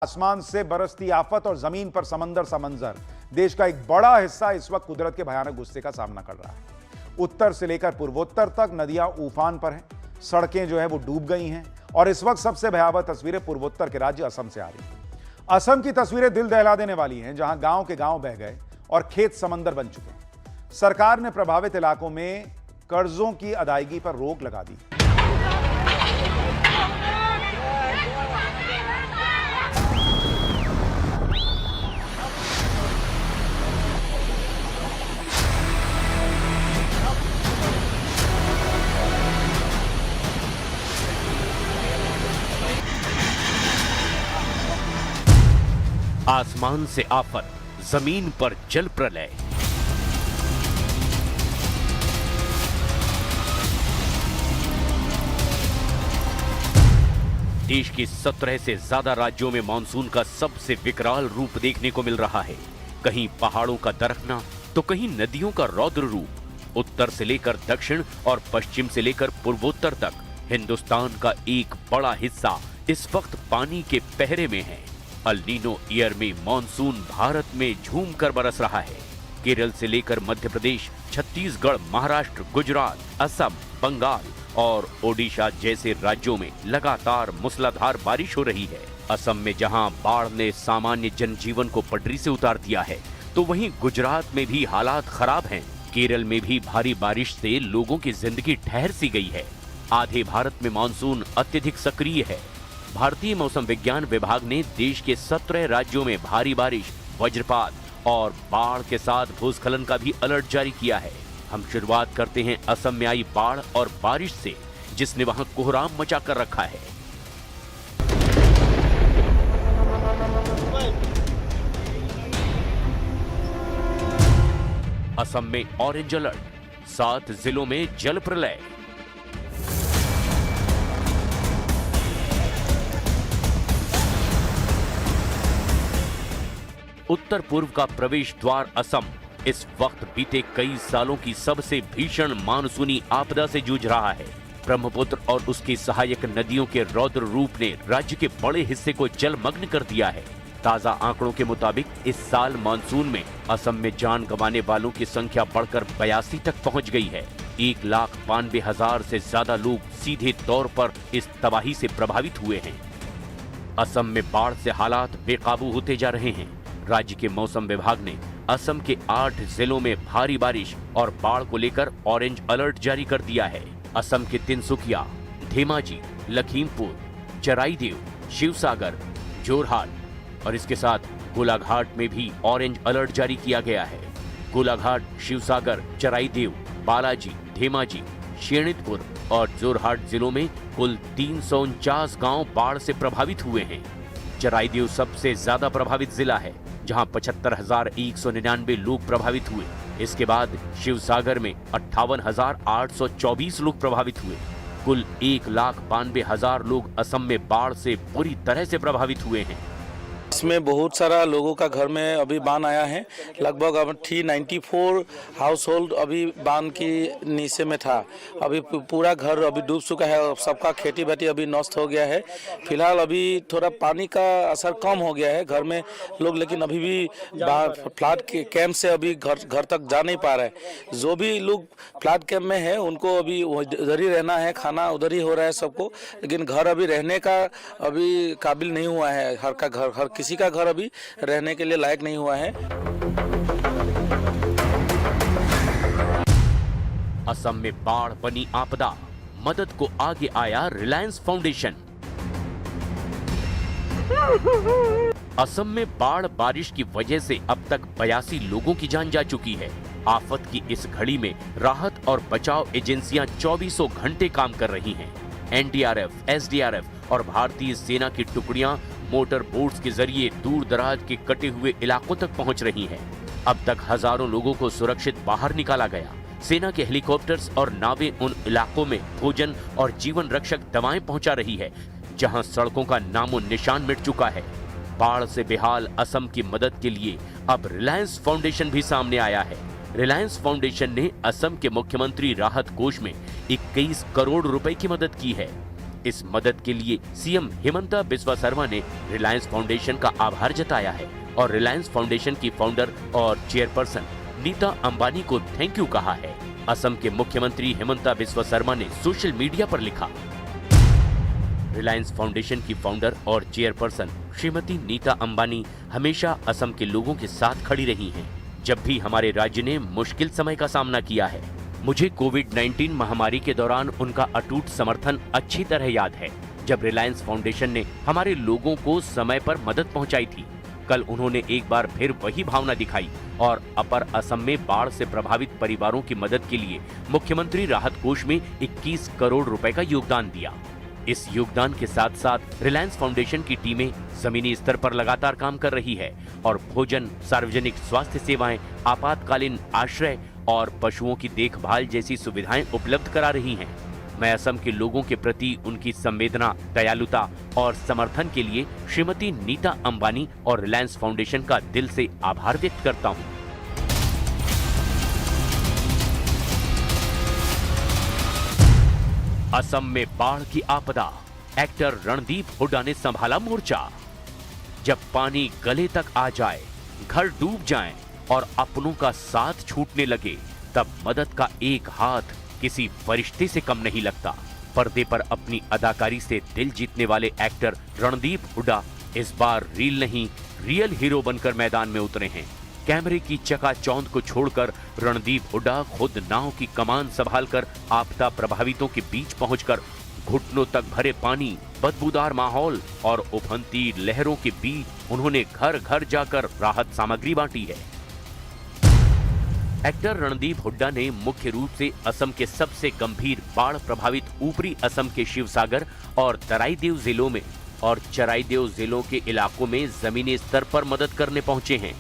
आसमान से बरसती आफत और जमीन पर समंदर सा मंजर। देश का एक बड़ा हिस्सा इस वक्त कुदरत के भयानक गुस्से का सामना कर रहा है। उत्तर से लेकर पूर्वोत्तर तक नदियां उफान पर हैं, सड़कें जो है वो डूब गई हैं और इस वक्त सबसे भयावह तस्वीरें पूर्वोत्तर के राज्य असम से आ रही हैं। असम की तस्वीरें दिल दहला देने वाली हैं, जहां गांव के गांव बह गए और खेत समंदर बन चुके हैं। सरकार ने प्रभावित इलाकों में कर्जों की अदायगी पर रोक लगा दी। आसमान से आफत, जमीन पर जल प्रलय। देश के 17 से ज्यादा राज्यों में मानसून का सबसे विकराल रूप देखने को मिल रहा है। कहीं पहाड़ों का दरकना तो कहीं नदियों का रौद्र रूप। उत्तर से लेकर दक्षिण और पश्चिम से लेकर पूर्वोत्तर तक हिंदुस्तान का एक बड़ा हिस्सा इस वक्त पानी के पहरे में है। अल नीनो ईयर में मानसून भारत में झूम कर बरस रहा है। केरल से लेकर मध्य प्रदेश, छत्तीसगढ़, महाराष्ट्र, गुजरात, असम, बंगाल और ओडिशा जैसे राज्यों में लगातार मूसलाधार बारिश हो रही है। असम में जहां बाढ़ ने सामान्य जनजीवन को पटरी से उतार दिया है, तो वहीं गुजरात में भी हालात खराब हैं। केरल में भी भारी बारिश से लोगों की जिंदगी ठहर सी गई है। आधे भारत में मानसून अत्यधिक सक्रिय है। भारतीय मौसम विज्ञान विभाग ने देश के 17 राज्यों में भारी बारिश, वज्रपात और बाढ़ के साथ भूस्खलन का भी अलर्ट जारी किया है। हम शुरुआत करते हैं असम में आई बाढ़ और बारिश से, जिसने वहां कोहराम मचा कर रखा है। असम में ऑरेंज अलर्ट, 7 जिलों में जल प्रलय। उत्तर पूर्व का प्रवेश द्वार असम इस वक्त बीते कई सालों की सबसे भीषण मानसूनी आपदा से जूझ रहा है। ब्रह्मपुत्र और उसकी सहायक नदियों के रौद्र रूप ने राज्य के बड़े हिस्से को जलमग्न कर दिया है। ताजा आंकड़ों के मुताबिक इस साल मानसून में असम में जान गंवाने वालों की संख्या बढ़कर 82 तक पहुंच गई है। 1,92,000 से ज्यादा लोग सीधे तौर पर इस तबाही से प्रभावित हुए हैं। असम में बाढ़ से हालात बेकाबू होते जा रहे हैं। राज्य के मौसम विभाग ने असम के 8 जिलों में भारी बारिश और बाढ़ को लेकर ऑरेंज अलर्ट जारी कर दिया है। असम के तिनसुकिया, धेमाजी, लखीमपुर, चराईदेव, शिवसागर, जोरहाट और इसके साथ गोलाघाट में भी ऑरेंज अलर्ट जारी किया गया है। गोलाघाट, शिवसागर, चराईदेव, बालाजी, धेमाजी, शेणितपुर और जोरहाट जिलों में कुल 349 गांव बाढ़ से प्रभावित हुए हैं। चराईदेव सबसे ज्यादा प्रभावित जिला है, जहां 75,199 लोग प्रभावित हुए। इसके बाद शिवसागर में 58,824 लोग प्रभावित हुए। कुल 1,92,000 लोग असम में बाढ़ से बुरी तरह से प्रभावित हुए हैं। इसमें बहुत सारा लोगों का घर में अभी बाढ़ आया है। लगभग अब 394 हाउस होल्ड अभी बाढ़ की नीचे में था। अभी पूरा घर अभी डूब चुका है और सबका खेती बाड़ी अभी नष्ट हो गया है। फिलहाल अभी थोड़ा पानी का असर कम हो गया है घर में लोग, लेकिन अभी भी फ्लड के कैंप से अभी घर तक जा नहीं पा रहे। जो भी लोग फ्लड कैंप में है उनको अभी उधर ही रहना है, खाना उधर ही हो रहा है सबको, लेकिन घर अभी रहने का अभी काबिल नहीं हुआ है। हर किसी का घर अभी रहने के लिए लायक नहीं हुआ है। असम में बाढ़ बनी आपदा, मदद को आगे आया रिलायंस फाउंडेशन। असम में बाढ़ बारिश की वजह से अब तक 82 लोगों की जान जा चुकी है। आफत की इस घड़ी में राहत और बचाव एजेंसियां 24 घंटे काम कर रही हैं। एनडीआरएफ, एसडीआरएफ और भारतीय सेना की टुकड़ियां मोटर बोट्स के जरिए दूर दराज के कटे हुए इलाकों तक पहुंच रही हैं। अब तक हजारों लोगों को सुरक्षित बाहर निकाला गया। सेना के हेलीकॉप्टर्स और नावें उन इलाकों में भोजन और जीवन रक्षक दवाएं पहुंचा रही है, जहां सड़कों का नामो निशान मिट चुका है। बाढ़ से बेहाल असम की मदद के लिए अब रिलायंस फाउंडेशन भी सामने आया है। रिलायंस फाउंडेशन ने असम के मुख्यमंत्री राहत कोष में 21 करोड़ रुपए की मदद की है। इस मदद के लिए सीएम हिमंता बिस्वा शर्मा ने रिलायंस फाउंडेशन का आभार जताया है और रिलायंस फाउंडेशन की फाउंडर और चेयरपर्सन नीता अंबानी को थैंक यू कहा है। असम के मुख्यमंत्री हिमंता बिस्वा शर्मा ने सोशल मीडिया पर लिखा, रिलायंस फाउंडेशन की फाउंडर और चेयरपर्सन श्रीमती नीता अंबानी हमेशा असम के लोगों के साथ खड़ी रही हैं, जब भी हमारे राज्य ने मुश्किल समय का सामना किया है। मुझे कोविड-19 महामारी के दौरान उनका अटूट समर्थन अच्छी तरह याद है, जब रिलायंस फाउंडेशन ने हमारे लोगों को समय पर मदद पहुंचाई थी। कल उन्होंने एक बार फिर वही भावना दिखाई और अपर असम में बाढ़ से प्रभावित परिवारों की मदद के लिए मुख्यमंत्री राहत कोष में 21 करोड़ रुपए का योगदान दिया। इस योगदान के साथ साथ रिलायंस फाउंडेशन की टीमें जमीनी स्तर पर लगातार काम कर रही है और भोजन, सार्वजनिक स्वास्थ्य सेवाएं, आपातकालीन आश्रय और पशुओं की देखभाल जैसी सुविधाएं उपलब्ध करा रही हैं। मैं असम के लोगों के प्रति उनकी संवेदना, दयालुता और समर्थन के लिए श्रीमती नीता अंबानी और रिलायंस फाउंडेशन का दिल से आभार व्यक्त करता हूं। असम में बाढ़ की आपदा, एक्टर रणदीप हुड्डा ने संभाला मोर्चा। जब पानी गले तक आ जाए, घर डूब जाएं और अपनों का साथ छूटने लगे, तब मदद का एक हाथ किसी फरिश्ते से कम नहीं लगता। पर्दे पर अपनी अदाकारी से दिल जीतने वाले एक्टर रणदीप हुड्डा इस बार रील नहीं, रियल हीरो बनकर मैदान में उतरे हैं। कैमरे की चकाचौंध को छोड़कर रणदीप हुड्डा खुद नाव की कमान संभालकर आपदा प्रभावितों के बीच पहुंचकर घुटनों तक भरे पानी, बदबूदार माहौल और उफनती लहरों के बीच उन्होंने घर घर जाकर राहत सामग्री बांटी है। एक्टर रणदीप हुड्डा ने मुख्य रूप से असम के सबसे गंभीर बाढ़ प्रभावित ऊपरी असम के शिवसागर और तराईदेव जिलों में और चराईदेव जिलों के इलाकों में जमीनी स्तर पर मदद करने पहुंचे हैं।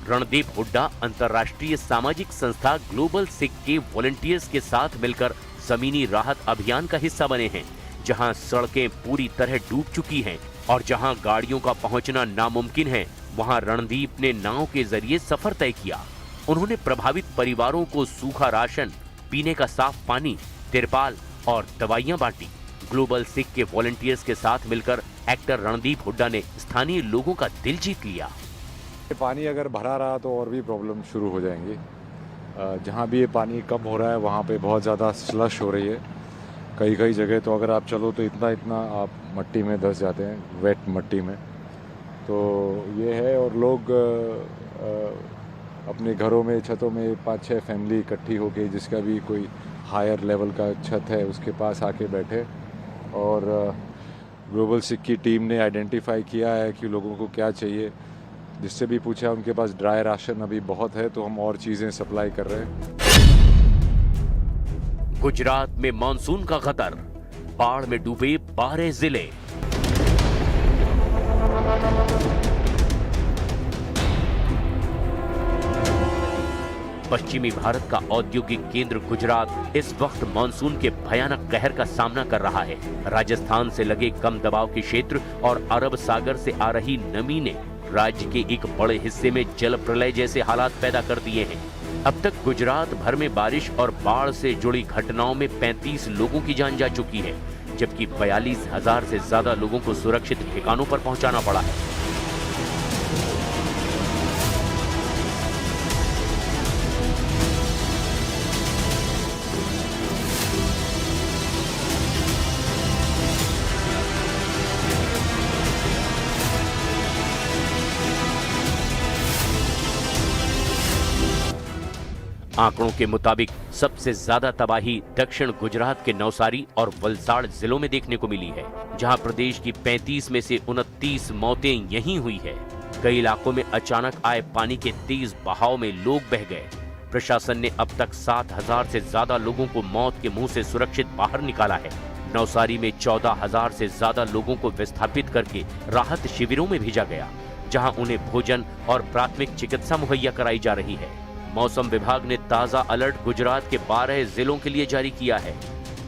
रणदीप हुड्डा अंतर्राष्ट्रीय सामाजिक संस्था ग्लोबल सिक के वॉलंटियर्स के साथ मिलकर जमीनी राहत अभियान का हिस्सा बने हैं, जहां सड़कें पूरी तरह डूब चुकी हैं और जहां गाड़ियों का पहुंचना नामुमकिन है, वहां रणदीप ने नाव के जरिए सफर तय किया। उन्होंने प्रभावित परिवारों को सूखा राशन, पीने का साफ पानी, तिरपाल और दवाइयां बांटी। ग्लोबल सिक के वॉलंटियर्स के साथ मिलकर एक्टर रणदीप हुड्डा ने स्थानीय लोगों का दिल जीत लिया। पानी अगर भरा रहा तो और भी प्रॉब्लम शुरू हो जाएंगी। जहाँ भी ये पानी कम हो रहा है वहाँ पे बहुत ज़्यादा स्लश हो रही है। कई कई जगह तो अगर आप चलो तो इतना आप मट्टी में धंस जाते हैं, वेट मट्टी में। तो ये है, और लोग अपने घरों में, छतों में 5-6 फैमिली इकट्ठी हो गई, जिसका भी कोई हायर लेवल का छत है उसके पास आके बैठे। और ग्लोबल सिक की टीम ने आइडेंटिफाई किया है कि लोगों को क्या चाहिए। जिससे भी पूछा उनके पास ड्राई राशन अभी बहुत है, तो हम और चीजें सप्लाई कर रहे हैं। गुजरात में मानसून का खतर, बाढ़ में डूबे 12 जिले। पश्चिमी भारत का औद्योगिक केंद्र गुजरात इस वक्त मानसून के भयानक कहर का सामना कर रहा है। राजस्थान से लगे कम दबाव के क्षेत्र और अरब सागर से आ रही नमी ने राज्य के एक बड़े हिस्से में जल प्रलय जैसे हालात पैदा कर दिए हैं। अब तक गुजरात भर में बारिश और बाढ़ से जुड़ी घटनाओं में 35 लोगों की जान जा चुकी है, जबकि 42,000 से ज्यादा लोगों को सुरक्षित ठिकानों पर पहुंचाना पड़ा है। आंकड़ों के मुताबिक सबसे ज्यादा तबाही दक्षिण गुजरात के नवसारी और वलसाड़ जिलों में देखने को मिली है, जहां प्रदेश की 35 में से 29 मौतें यहीं हुई है। कई इलाकों में अचानक आए पानी के तेज बहाव में लोग बह गए। प्रशासन ने अब तक 7,000 से ज्यादा लोगों को मौत के मुंह से सुरक्षित बाहर निकाला है। नवसारी में 14,000 से ज्यादा लोगों को विस्थापित करके राहत शिविरों में भेजा गया, जहां उन्हें भोजन और प्राथमिक चिकित्सा मुहैया कराई जा रही है। मौसम विभाग ने ताजा अलर्ट गुजरात के 12 जिलों के लिए जारी किया है।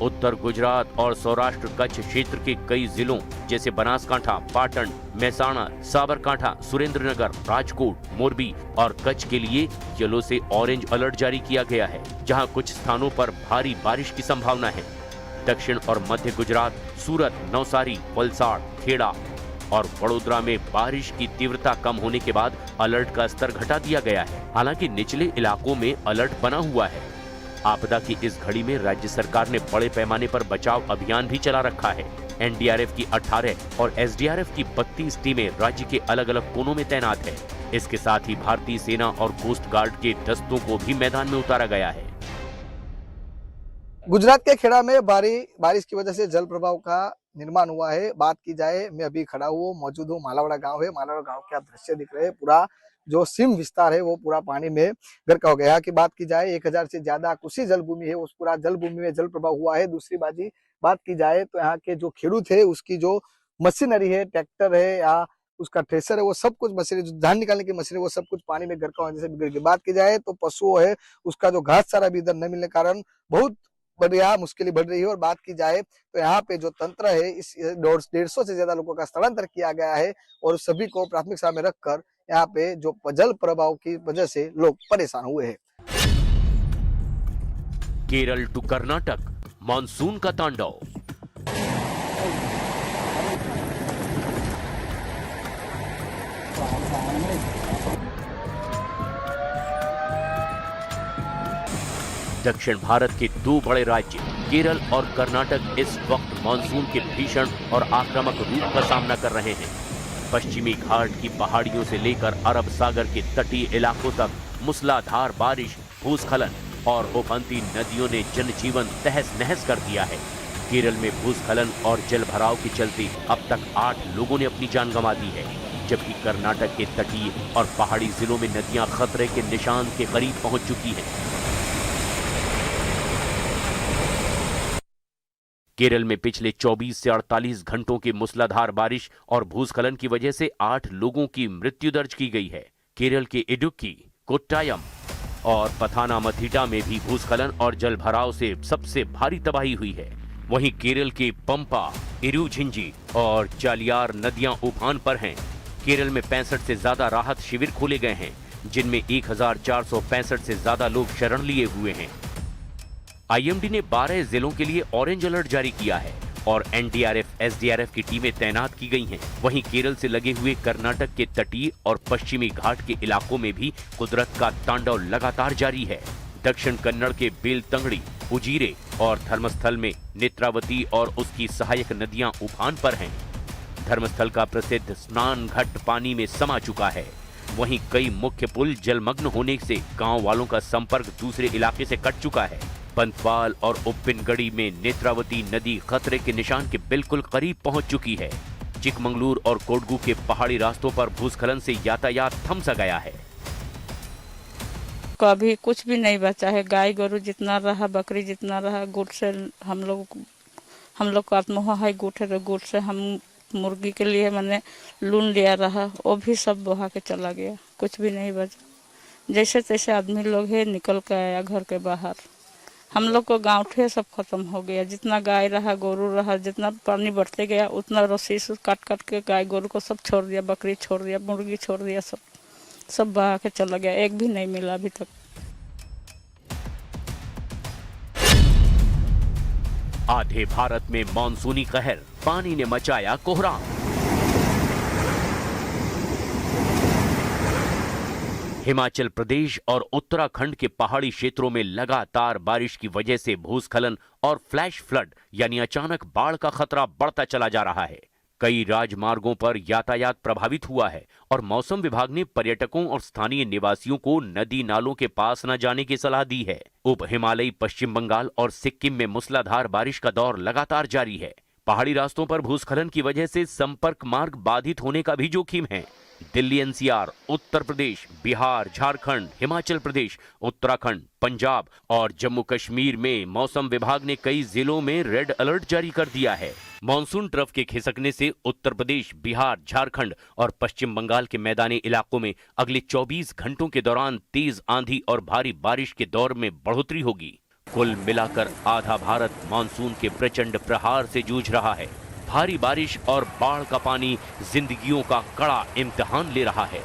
उत्तर गुजरात और सौराष्ट्र कच्छ क्षेत्र के कई जिलों जैसे बनासकांठा, पाटन, मेहसाणा, साबरकांठा, सुरेंद्रनगर, राजकोट, मोरबी और कच्छ के लिए येलो से ऑरेंज अलर्ट जारी किया गया है, जहां कुछ स्थानों पर भारी बारिश की संभावना है। दक्षिण और मध्य गुजरात, सूरत, नवसारी, वलसाड़, खेड़ा और वडोदरा में बारिश की तीव्रता कम होने के बाद अलर्ट का स्तर घटा दिया गया है। हालांकि निचले इलाकों में अलर्ट बना हुआ है। आपदा की इस घड़ी में राज्य सरकार ने बड़े पैमाने पर बचाव अभियान भी चला रखा है। एनडीआरएफ की 18 और एसडीआरएफ की 32 टीमें राज्य के अलग अलग कोनों में तैनात है। इसके साथ ही भारतीय सेना और कोस्ट गार्ड के दस्तों को भी मैदान में उतारा गया है। गुजरात के खेड़ा में बारिश की वजह से जल प्रभाव का निर्माण हुआ है। बात की जाए, मैं अभी खड़ा हूँ, मौजूद हूँ मालावाड़ा गांव है। मालावाड़ा गांव के आप दृश्य दिख रहे हैं, पूरा जो सीम विस्तार है वो पूरा पानी में गर्क हो गया। यहाँ की बात की जाए, 1000 से ज्यादा कृषि जल भूमि है, उस पूरा जल भूमि में जल प्रभाव हुआ है। दूसरी बात की जाए तो यहाँ के जो खेडूत है, उसकी जो मशीनरी है, ट्रैक्टर है या उसका थ्रेसर है, वो सब कुछ मशीनरी, जो धान निकालने की मशीनरी, वो सब कुछ पानी में गर्का होने से बिगड़ गई। बात की जाए तो पशुओं है, उसका जो घास चारा भी इधर न मिलने के कारण बहुत बढ़िया मुश्किलें बढ़ रही है। और बात की जाए तो यहाँ पे जो तंत्र है, इस 150 से ज्यादा लोगों का स्थलांतर किया गया है और सभी को प्राथमिक सेवा में रखकर यहाँ पे जो जल प्रभाव की वजह से लोग परेशान हुए हैं। केरल टू कर्नाटक, मानसून का तांडव। दक्षिण भारत के दो बड़े राज्य केरल और कर्नाटक इस वक्त मानसून के भीषण और आक्रामक रूप का सामना कर रहे हैं। पश्चिमी घाट की पहाड़ियों से लेकर अरब सागर के तटीय इलाकों तक मूसलाधार बारिश, भूस्खलन और उफनती नदियों ने जनजीवन तहस नहस कर दिया है। केरल में भूस्खलन और जल भराव के चलते अब तक 8 लोगों ने अपनी जान गंवा दी है, जबकि कर्नाटक के तटीय और पहाड़ी जिलों में नदियां खतरे के निशान के करीब पहुंच चुकी हैं। केरल में पिछले 24 से 48 घंटों की मूसलाधार बारिश और भूस्खलन की वजह से 8 लोगों की मृत्यु दर्ज की गई है। केरल के इडुक्की, कोट्टायम और पथानामथिटा में भी भूस्खलन और जल भराव से सबसे भारी तबाही हुई है। वहीं केरल के पंपा, इरुझिंजी और चालियार नदियां उफान पर हैं। केरल में 65 से ज्यादा राहत शिविर खोले गए हैं, जिनमें 1465 से ज्यादा लोग शरण लिए हुए हैं। आईएमडी ने 12 जिलों के लिए ऑरेंज अलर्ट जारी किया है और एनडीआरएफ, एसडीआरएफ की टीमें तैनात की गई हैं। वहीं केरल से लगे हुए कर्नाटक के तटीय और पश्चिमी घाट के इलाकों में भी कुदरत का तांडव लगातार जारी है। दक्षिण कन्नड़ के बेलतंगड़ी, उजीरे और धर्मस्थल में नेत्रावती और उसकी सहायक नदियां उफान पर हैं। धर्मस्थल का प्रसिद्ध स्नान घाट पानी में समा चुका है। वहीं कई मुख्य पुल जलमग्न होने से गांव वालों का संपर्क दूसरे इलाके से कट चुका है। पंतवाल और उप्पिनगड़ी में नेत्रावती नदी खतरे के निशान के बिल्कुल करीब पहुंच चुकी है। चिकमंगलूर और कोडगू के पहाड़ी रास्तों पर भूस्खलन से यातायात थम सा गया है। कभी कुछ भी नहीं बचा है। गाय गोरु जितना रहा, बकरी जितना रहा, गुड़ से हम लोग को आत्मोह है, गुड़ से हम मुर्गी के लिए मैंने लून लिया रहा, वो भी सब बहा के चला गया, कुछ भी नहीं बचा। जैसे तैसे आदमी लोग है निकल के आया घर के बाहर। हम लोग को गाँव ठे सब खत्म हो गया। जितना गाय रहा, गोरू रहा, जितना पानी बढ़ते गया उतना रस्सी से काट के गाय गोरू को सब छोड़ दिया, बकरी छोड़ दिया, मुर्गी छोड़ दिया, सब बहा के चला गया। एक भी नहीं मिला अभी तक। आधे भारत में मानसूनी कहर, पानी ने मचाया कोहराम। हिमाचल प्रदेश और उत्तराखंड के पहाड़ी क्षेत्रों में लगातार बारिश की वजह से भूस्खलन और फ्लैश फ्लड यानी अचानक बाढ़ का खतरा बढ़ता चला जा रहा है। कई राजमार्गों पर यातायात प्रभावित हुआ है और मौसम विभाग ने पर्यटकों और स्थानीय निवासियों को नदी नालों के पास न जाने की सलाह दी है। उप हिमालयी पश्चिम बंगाल और सिक्किम में मूसलाधार बारिश का दौर लगातार जारी है। पहाड़ी रास्तों पर भूस्खलन की वजह से संपर्क मार्ग बाधित होने का भी जोखिम है। दिल्ली एनसीआर, उत्तर प्रदेश, बिहार, झारखंड, हिमाचल प्रदेश, उत्तराखंड, पंजाब और जम्मू कश्मीर में मौसम विभाग ने कई जिलों में रेड अलर्ट जारी कर दिया है। मानसून ट्रफ के खिसकने से उत्तर प्रदेश, बिहार, झारखंड और पश्चिम बंगाल के मैदानी इलाकों में अगले 24 घंटों के दौरान तेज आंधी और भारी बारिश के दौर में बढ़ोतरी होगी। कुल मिलाकर आधा भारत मानसून के प्रचंड प्रहार से जूझ रहा है। भारी बारिश और बाढ़ का पानी जिंदगियों का कड़ा इम्तिहान ले रहा है।